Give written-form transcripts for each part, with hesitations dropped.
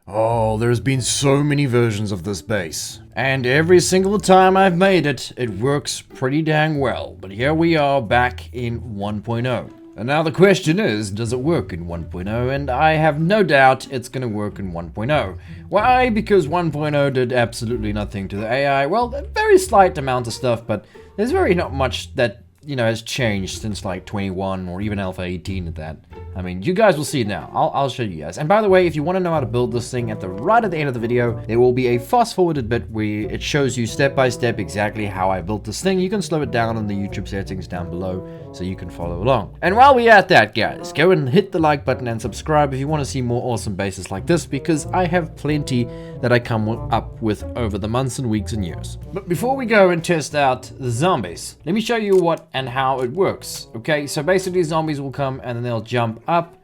Oh, there's been so many versions of this base. And every single time I've made it, it works pretty dang well. But here we are back in 1.0. And now the question is, does it work in 1.0? And I have no doubt it's going to work in 1.0. Why? Because 1.0 did absolutely nothing to the AI. Well, a very slight amount of stuff, but there's very not much that, has changed since like 21 or even Alpha 18 at that. I mean, you guys will see it now. I'll show you guys. And by the way, if you want to know how to build this thing, at the end of the video, there will be a fast-forwarded bit where it shows you step by step exactly how I built this thing. You can slow it down in the YouTube settings down below so you can follow along. And while we're at that, guys, go and hit the like button and subscribe if you want to see more awesome bases like this, because I have plenty that I come up with over the months and weeks and years. But before we go and test out the zombies, let me show you what and how it works. Okay, so basically zombies will come and then they'll jump up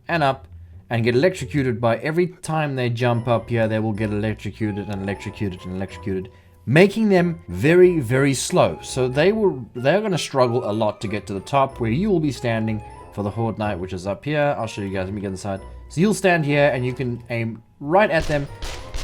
and get electrocuted. By every time they jump up here, they will get electrocuted and electrocuted and electrocuted, making them very, very slow. So they're going to struggle a lot to get to the top where you will be standing for the Horde Knight, which is up here. I'll show you guys. Let me get inside. So you'll stand here and you can aim right at them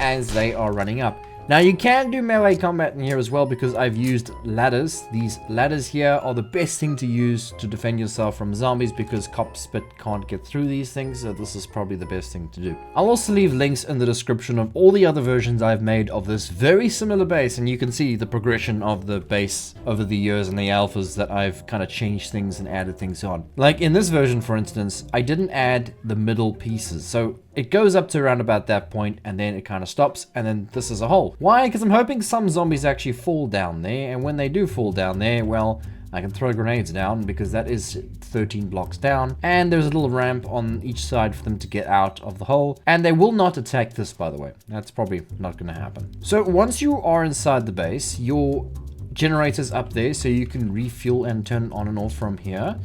as they are running up. Now you can do melee combat in here as well, because I've used ladders. These ladders here are the best thing to use to defend yourself from zombies, because Cop Spit can't get through these things, so this is probably the best thing to do. I'll also leave links in the description of all the other versions I've made of this very similar base, and you can see the progression of the base over the years and the alphas that I've kind of changed things and added things on. Like in this version, for instance, I didn't add the middle pieces, so it goes up to around about that point and then it kind of stops, and then this is a hole. Why? Because I'm hoping some zombies actually fall down there, and when they do fall down there, well, I can throw grenades down, because that is 13 blocks down, and there's a little ramp on each side for them to get out of the hole. And they will not attack this, by the way. That's probably not going to happen. So once you are inside the base, your generator's up there, so you can refuel and turn on and off from here.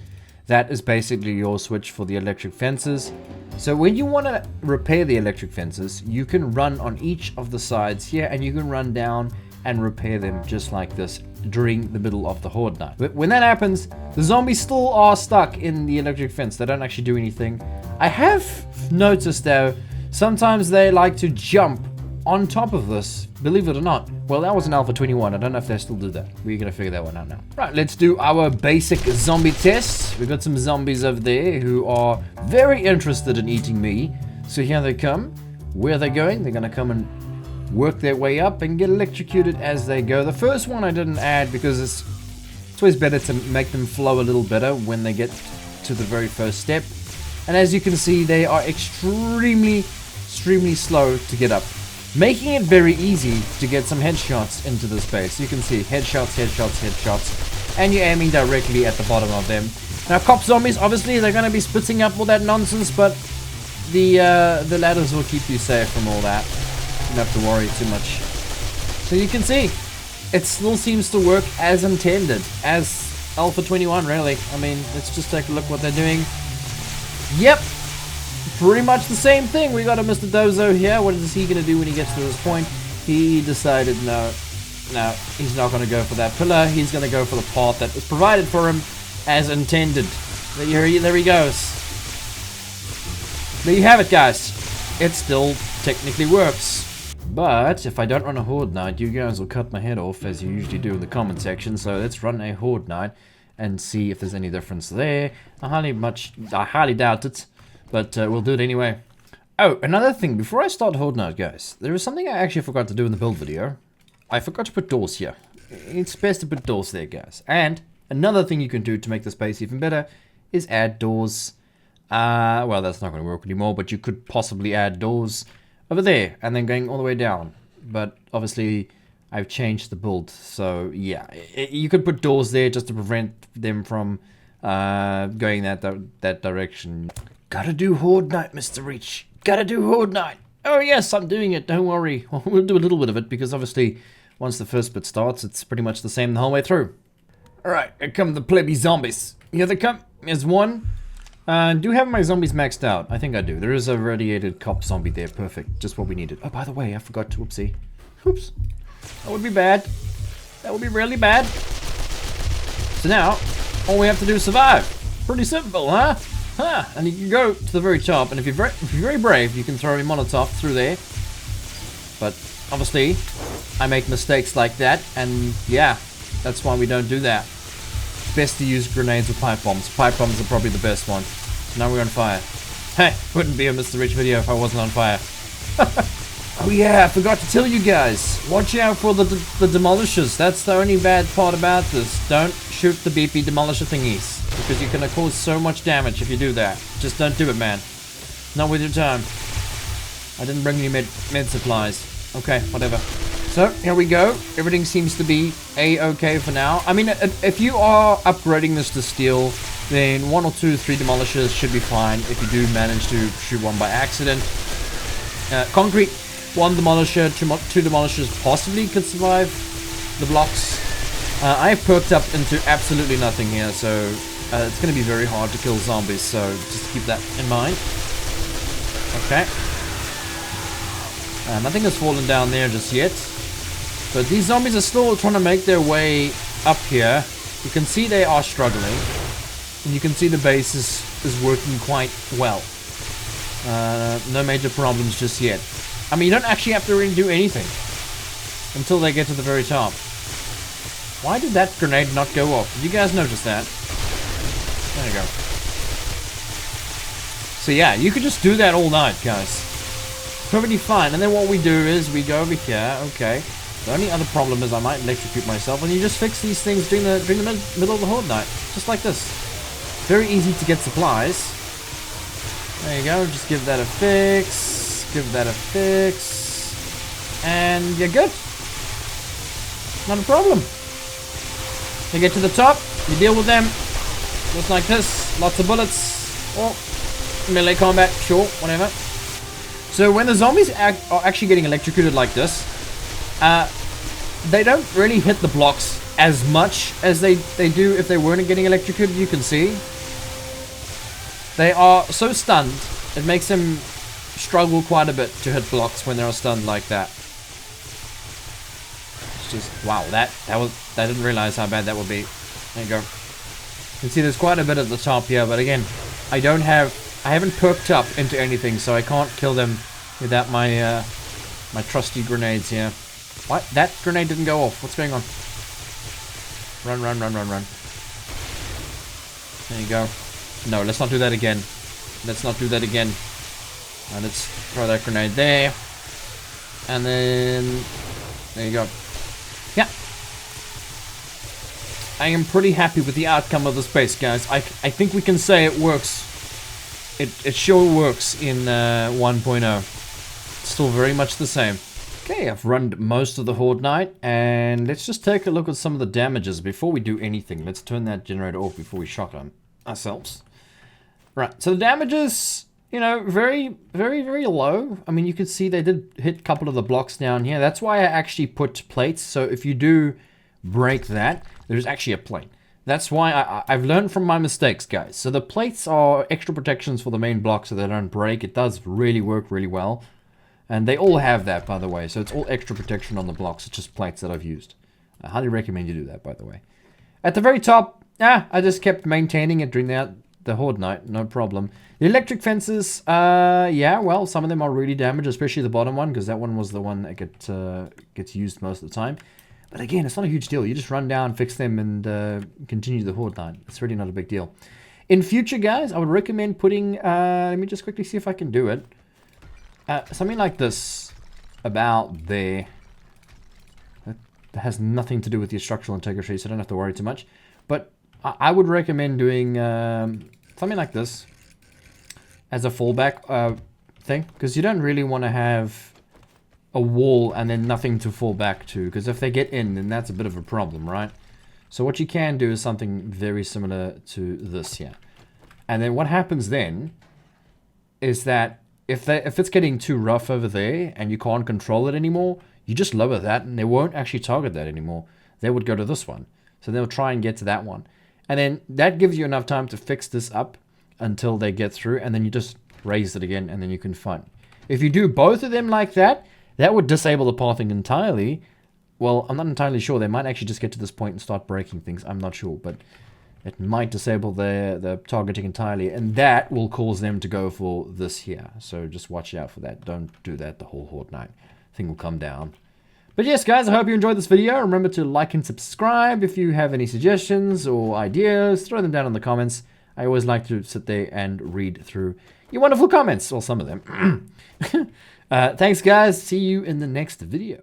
That is basically your switch for the electric fences. So when you want to repair the electric fences, you can run on each of the sides here, and you can run down and repair them just like this during the middle of the Horde Night. But when that happens, the zombies still are stuck in the electric fence. They don't actually do anything. I have noticed though, sometimes they like to jump on top of this, believe it or not. Well, that was an Alpha 21. I don't know if they still do that. We're gonna figure that one out now. Right, let's do our basic zombie test. We've got some zombies over there who are very interested in eating me. So here they come. Where are they going? They're gonna come and work their way up and get electrocuted as they go. The first one I didn't add because it's always better to make them flow a little better when they get to the very first step. And as you can see, they are extremely slow to get up, making it very easy to get some headshots into this base. You can see headshots, and you're aiming directly at the bottom of them. Now, cop zombies, obviously, they're going to be spitting up all that nonsense, but the ladders will keep you safe from all that. You don't have to worry too much. So you can see, it still seems to work as intended, as Alpha 21, really. I mean, let's just take a look what they're doing. Yep. Pretty much the same thing. We got a Mr. Dozo here. What is he going to do when he gets to this point? He decided no, he's not going to go for that pillar. He's going to go for the path that was provided for him as intended. There he goes. There you have it, guys. It still technically works. But if I don't run a Horde Knight, you guys will cut my head off, as you usually do in the comment section. So let's run a Horde Knight and see if there's any difference there. I highly doubt it. But we'll do it anyway. Oh, another thing, before I start Horde Night, guys, there is something I actually forgot to do in the build video. I forgot to put doors here. It's best to put doors there, guys. And another thing you can do to make the space even better is add doors. Well, that's not going to work anymore, but you could possibly add doors over there and then going all the way down. But obviously, I've changed the build. So, yeah, you could put doors there just to prevent them from going that direction. Gotta do Horde Night, Mr. Reach. Gotta do Horde Night. Oh yes, I'm doing it, don't worry. We'll do a little bit of it, because obviously, once the first bit starts, it's pretty much the same the whole way through. Alright, here come the plebby zombies. Here they come. Here's one. Do have my zombies maxed out? I think I do. There is a radiated cop zombie there. Perfect. Just what we needed. Oh, by the way, I forgot to... Whoopsie. Oops. That would be bad. That would be really bad. So now, all we have to do is survive. Pretty simple, huh? Ah, and you can go to the very top, and if you're very brave, you can throw a Molotov through there. But obviously, I make mistakes like that, and yeah, that's why we don't do that. Best to use grenades or pipe bombs. Pipe bombs are probably the best one. So now we're on fire. Hey, wouldn't be a Mr. Rich video if I wasn't on fire. Oh yeah, I forgot to tell you guys. Watch out for the demolishers. That's the only bad part about this. Don't shoot the beepy demolisher thingies, because you're gonna cause so much damage if you do that. Just don't do it, man. Not with your time. I didn't bring any med supplies. Okay, whatever. So, here we go. Everything seems to be a-okay for now. I mean, if you are upgrading this to steel, then 1 or 2, 3 demolishers should be fine if you do manage to shoot one by accident. Concrete, 1 demolisher, 2 demolishers possibly could survive the blocks. I've perked up into absolutely nothing here, so it's going to be very hard to kill zombies, so just keep that in mind. Okay. Nothing has fallen down there just yet. But these zombies are still trying to make their way up here. You can see they are struggling. And you can see the base is working quite well. No major problems just yet. I mean, you don't actually have to really do anything until they get to the very top. Why did that grenade not go off? Did you guys notice that? There you go. So yeah, you could just do that all night, guys. Perfectly fine. And then what we do is we go over here. Okay. The only other problem is I might electrocute myself, and you just fix these things during the middle of the horde night, just like this. Very easy to get supplies. There you go. Just give that a fix. Give that a fix, and you're good. Not a problem. You get to the top, you deal with them, just like this. Lots of bullets, or melee combat, sure, whatever. So when the zombies are actually getting electrocuted like this, they don't really hit the blocks as much as they do if they weren't getting electrocuted. You can see they are so stunned, it makes them struggle quite a bit to hit blocks when they're stunned like that. It's just, wow, I didn't realize how bad that would be. There you go. You can see there's quite a bit at the top here, but again, I haven't perked up into anything, so I can't kill them without my my trusty grenades here. What? That grenade didn't go off. What's going on? Run, run, run, run, run. There you go. No, let's not do that again. Let's not do that again. Let's throw that grenade there. And then... there you go. Yeah. I am pretty happy with the outcome of this base, guys. I think we can say it works. It sure works in 1.0. Still very much the same. Okay, I've run most of the horde night, and let's just take a look at some of the damages before we do anything. Let's turn that generator off before we shock them ourselves. Right, so the damages, you know, very, very, very low. I mean, you can see they did hit a couple of the blocks down here. That's why I actually put plates, so if you do break that, there's actually a plate. That's why I've learned from my mistakes, guys. So the plates are extra protections for the main block so they don't break. It does really work really well. And they all have that, by the way. So it's all extra protection on the blocks. It's just plates that I've used. I highly recommend you do that, by the way. At the very top, I just kept maintaining it during the horde night. No problem. The electric fences, yeah, well, some of them are really damaged, especially the bottom one, because that one was the one that gets used most of the time. But again, it's not a huge deal. You just run down, fix them, and continue the horde night. It's really not a big deal. In future, guys, I would recommend putting... let me just quickly see if I can do it. Something like this about there. That has nothing to do with your structural integrity, so I don't have to worry too much. But I would recommend doing something like this as a fallback thing, because you don't really want to have a wall and then nothing to fall back to, because if they get in, then that's a bit of a problem, right? So what you can do is something very similar to this here. And then what happens then is that if it's getting too rough over there and you can't control it anymore, you just lower that and they won't actually target that anymore. They would go to this one. So they'll try and get to that one. And then that gives you enough time to fix this up until they get through, and then you just raise it again and then you can fight. If you do both of them like that, that would disable the pathing entirely. Well, I'm not entirely sure. They might actually just get to this point and start breaking things. I'm not sure, but it might disable the targeting entirely, and that will cause them to go for this here. So just watch out for that. Don't do that the whole Horde night. Thing will come down. But yes, guys, I hope you enjoyed this video. Remember to like and subscribe. If you have any suggestions or ideas, throw them down in the comments. I always like to sit there and read through your wonderful comments, or some of them. Thanks, guys. See you in the next video.